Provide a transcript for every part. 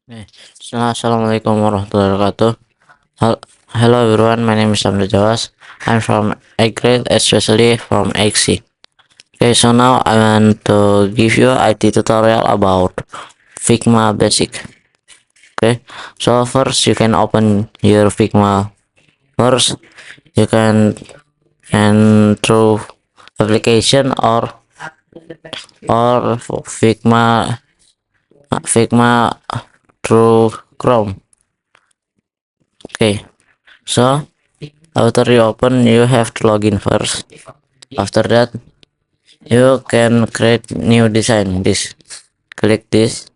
Okay. Assalamualaikum warahmatullahi wabarakatuh. Hello everyone, my name is Samra Jawas. I'm from 8th grade, especially from XC. Okay, so now I want to give you IT tutorial about Figma Basic. Okay, so first you can open your Figma. First, you can through application or Figma through Chrome. Okay, so after you open, you have to login first. After that, you can create new design. Click this.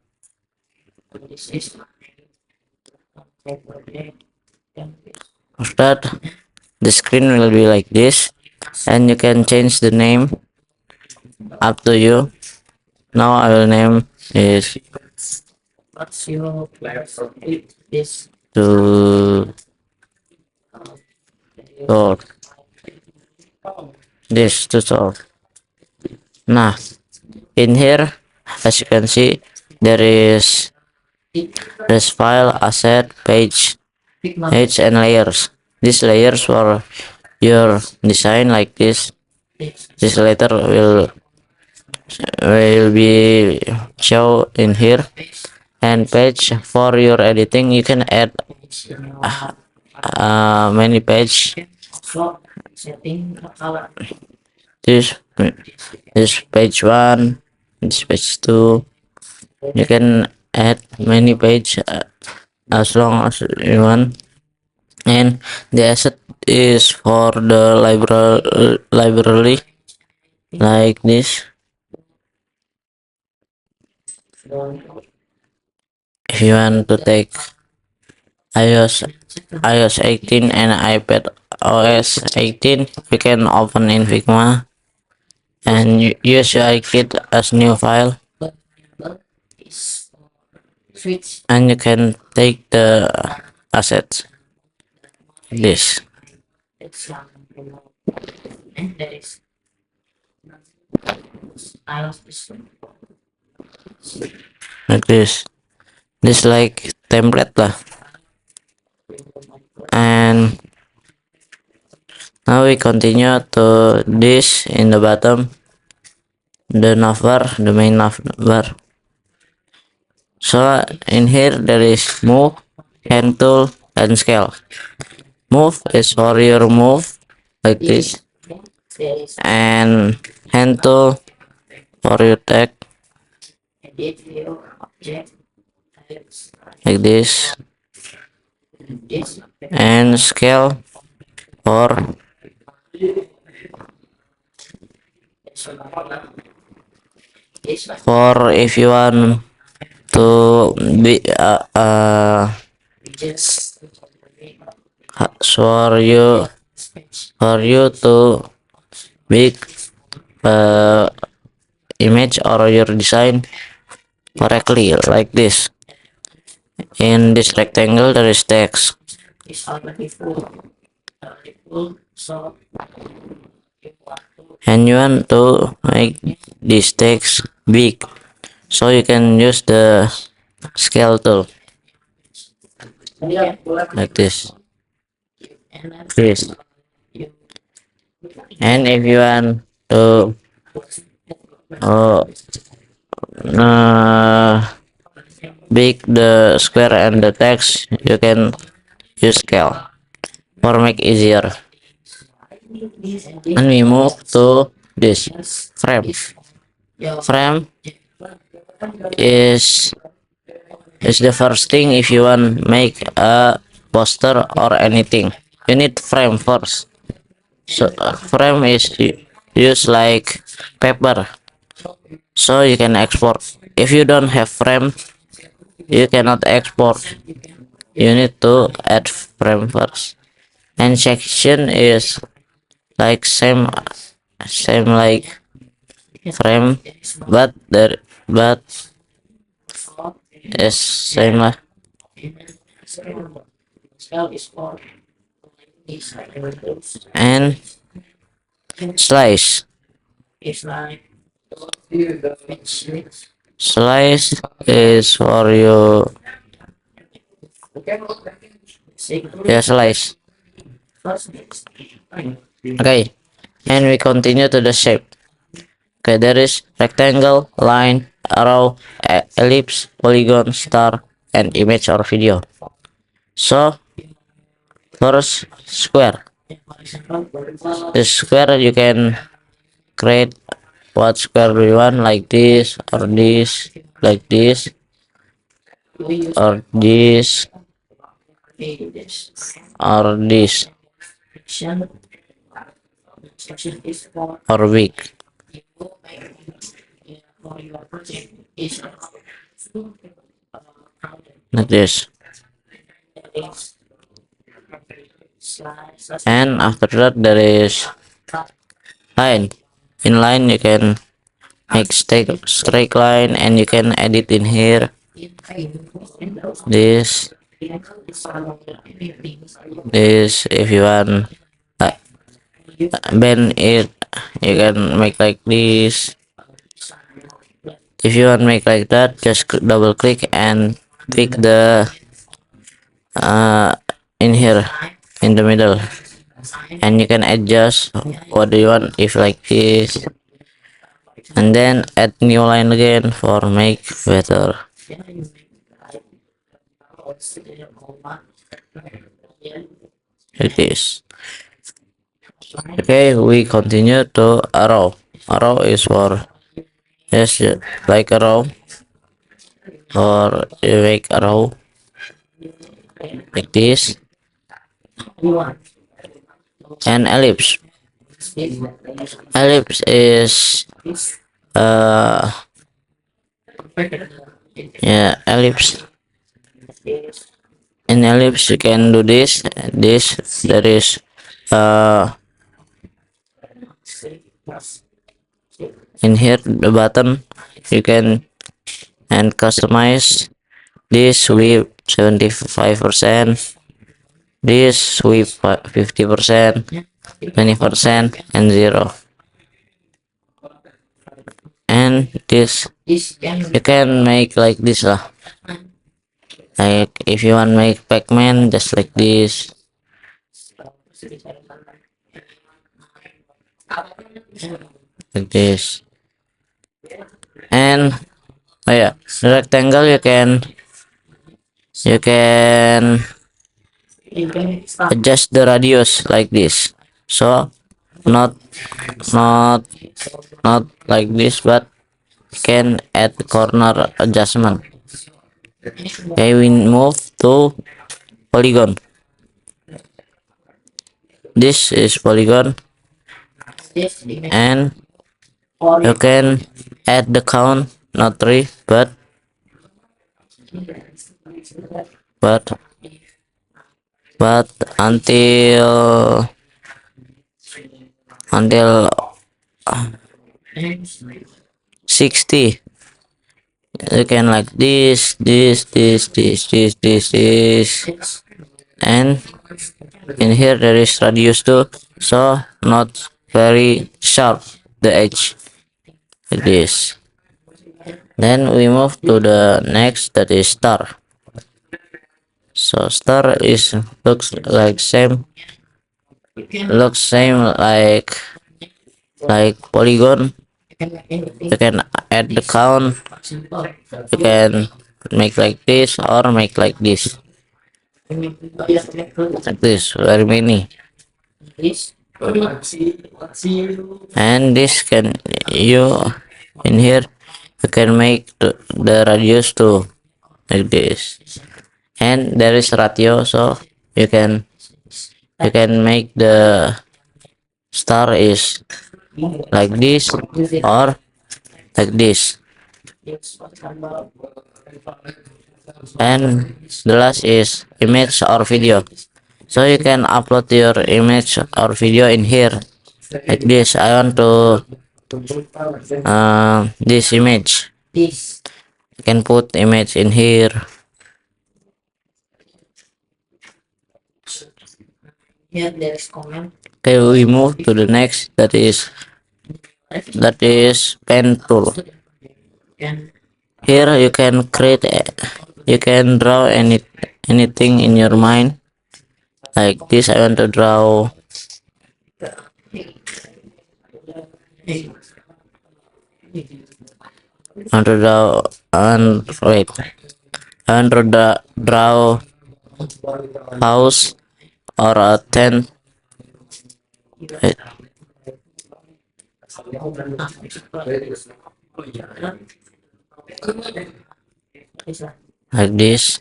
After that, the screen will be like this, and you can change the name up to you. Now I will name is to or this tutorial. Nah, in here, as you can see, there is this file, asset, page, and layers. These layers for your design like this. This later will be show in here. And page for your editing, you can add many page. This this page 1, this page 2. You can add many page as long as you want. And the asset is for the library like this. If you want to take iOS 18 and iPad OS 18, you can open in Figma and use your iKit as new file, and you can take the assets this like this like template lah. And now we continue to this in the bottom, the navbar, the main navbar. So in here there is move, hand tool, and scale. Move is for your move like this, and hand tool for your tag like this, and scale for if you want to be for you to make image or your design correctly like this. In this rectangle there is text, and you want to make this text big, so you can use the scale tool like this. And if you want to uh, big the square and the text, you can use scale for make easier. And we move to this frame. Frame is the first thing if you want make a poster or anything. You need frame first. So frame is used like paper, so you can export. If you don't have frame, you cannot export. You need to add frame first. And section is like same like frame, but is same lah. And slice is for you Yeah, slice. Okay, and we continue to the shape. Okay, there is rectangle, line, arrow, ellipse, polygon, star, and image or video. So first, square. The square you can create what square do you want, like this or this, like this or this or this or big, like this. And after that there is line. In line you can make straight line, and you can edit in here this if you want, uh, bend it, you can make like this. If you want make like that, just double click and pick the in here in the middle, and you can adjust what do you want, if like this, and then add new line again for make better, like this. Okay, we continue to arrow. Arrow is for, yes, like arrow, or you make arrow like this, and ellipse. Ellipse is yeah, ellipse. In ellipse you can do this, there is in here the button, you can and customize this with 75%, this with 50%, 20%, and 0. And this you can make like this lah, like if you want make Pac-Man, just like this, like this. And oh yeah, the rectangle you can adjust the radius like this, so not not not like this, but can add corner adjustment. Okay, we move to polygon. This is polygon, and you can add the count, not 3, but until 60. You can like this, and in here there is radius too, so not very sharp the edge, like this. Then we move to the next, that is star. So star is looks like same like polygon. You can add the count, you can make like this or make like this, very many. And this can you in here you can make the radius too, like this. And there is ratio, so you can make the star is like this or like this. And the last is image or video, so you can upload your image or video in here, like this. I want to this image, you can put image in here. Okay, we move to the next, that is pen tool. Here you can create you can draw anything in your mind. Like this, I want to draw and wait, I want to draw house or a tent. Wait, like this,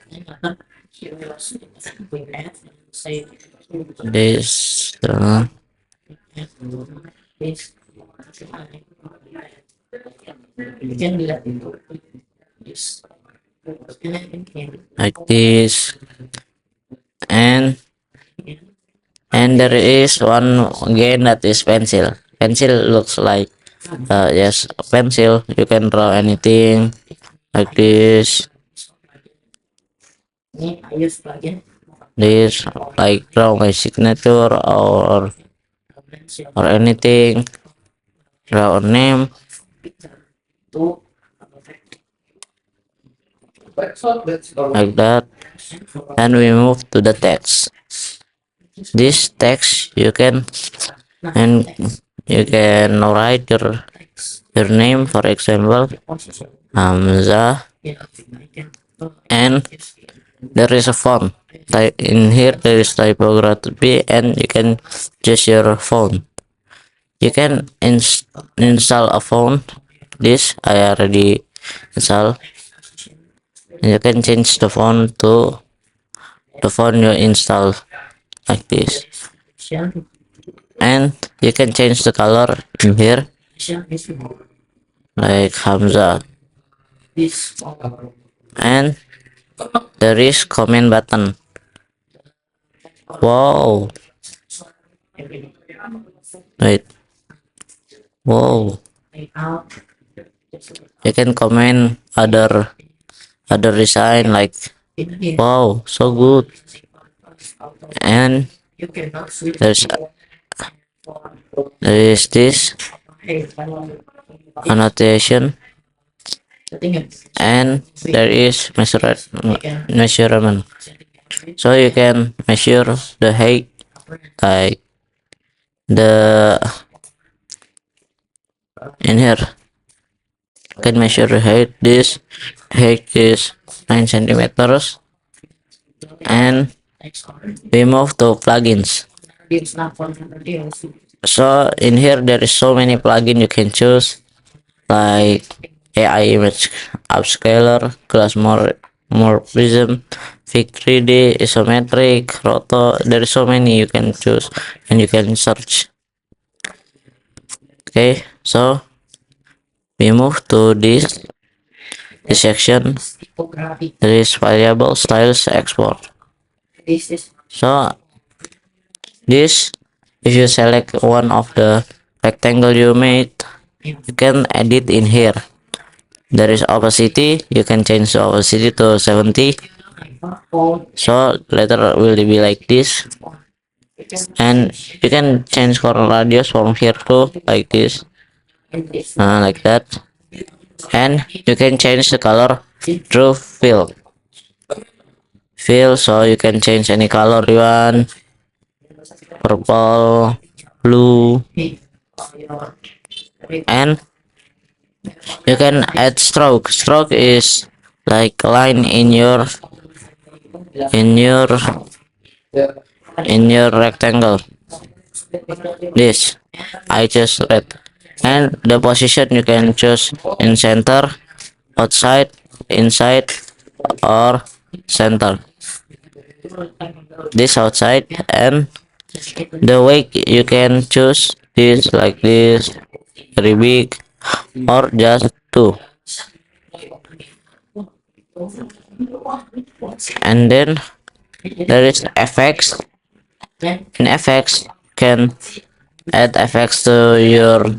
like this, and there is one again that is pencil. Pencil looks like yes, a pencil. You can draw anything like this, like draw my signature or anything, draw a name like that. And we move to the text. This text you can and you can write your name, for example Hamza, and there is a font in here. There is typography and you can choose your font. You can install a font. This I already install. You can change the font to the font you install like this, and you can change the color in here like Hamza, and there is comment button. Wow, wait, wow, you can comment other design like wow, so good. And there's there is this annotation, and there is measurement, so you can measure the height, like the in here you can measure the height. This height is 9 centimeters. And we move to plugins. So in here there is so many plugins you can choose, like AI image upscaler, glass more prism, Fig 3D, isometric, roto. There is so many you can choose and you can search. Okay, so we move to this section. There is variable styles export. So this, if you select one of the rectangle you made, you can edit in here. There is opacity, you can change the opacity to 70, so later will be like this. And you can change corner radius from here to like this, like that. And you can change the color through fill, so you can change any color you want, purple, blue, and you can add stroke. Stroke is like a line in your rectangle. This I choose red, and the position you can choose in center, outside, inside, or center. This outside, and the weight you can choose this like this, very big, or just two. And then there is effects. In effects can add effects to your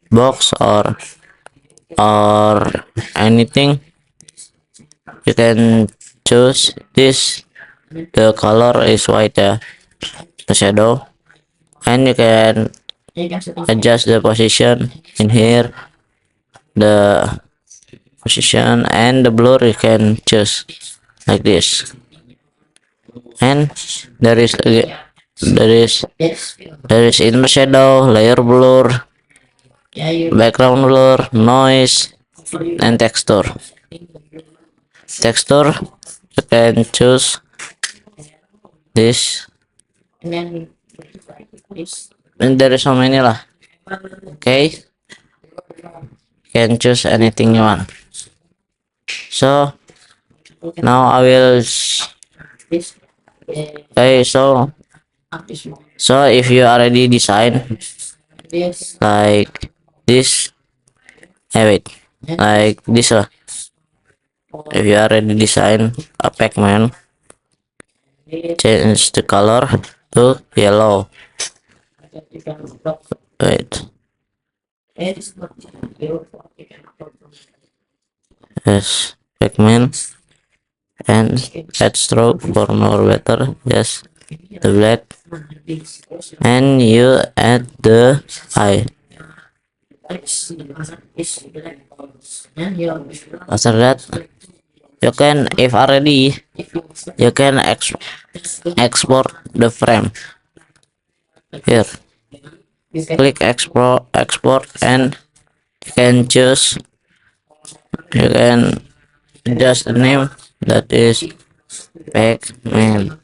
box or anything. You can choose this. The color is white, the shadow, and you can adjust the position in here, the position, and the blur you can choose like this. and there is inner shadow, layer blur, background blur, noise, and texture. Texture, you can choose this, and there is so many lah. Okay, you can choose anything you want. So now I will okay, so if you already design like this, wait, like this lah. If you already design a Pac-Man, change the color to yellow. Wait, yes, Pac-Man, and add stroke for more better. Yes, the black, and you add the eye. After that, you can, if already, you can export the frame. Here, click export, and you can choose. You can just a name that is Pac-Man.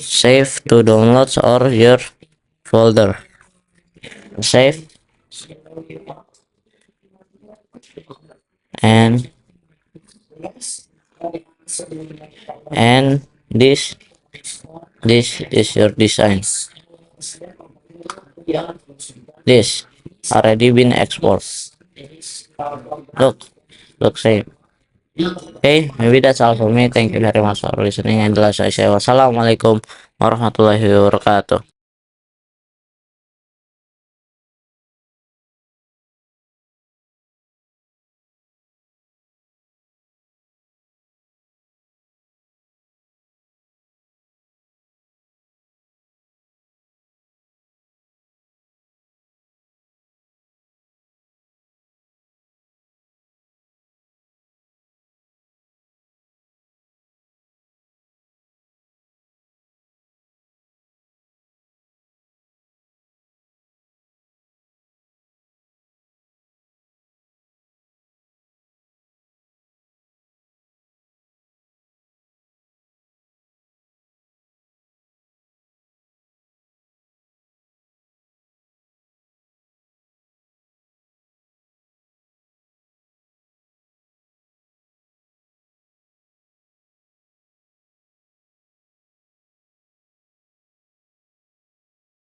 Save to downloads or your folder. Save, and this is your design. This already been export. Look same. Okay, maybe that's all for me. Thank you very much for listening, and wassalamualaikum warahmatullahi wabarakatuh.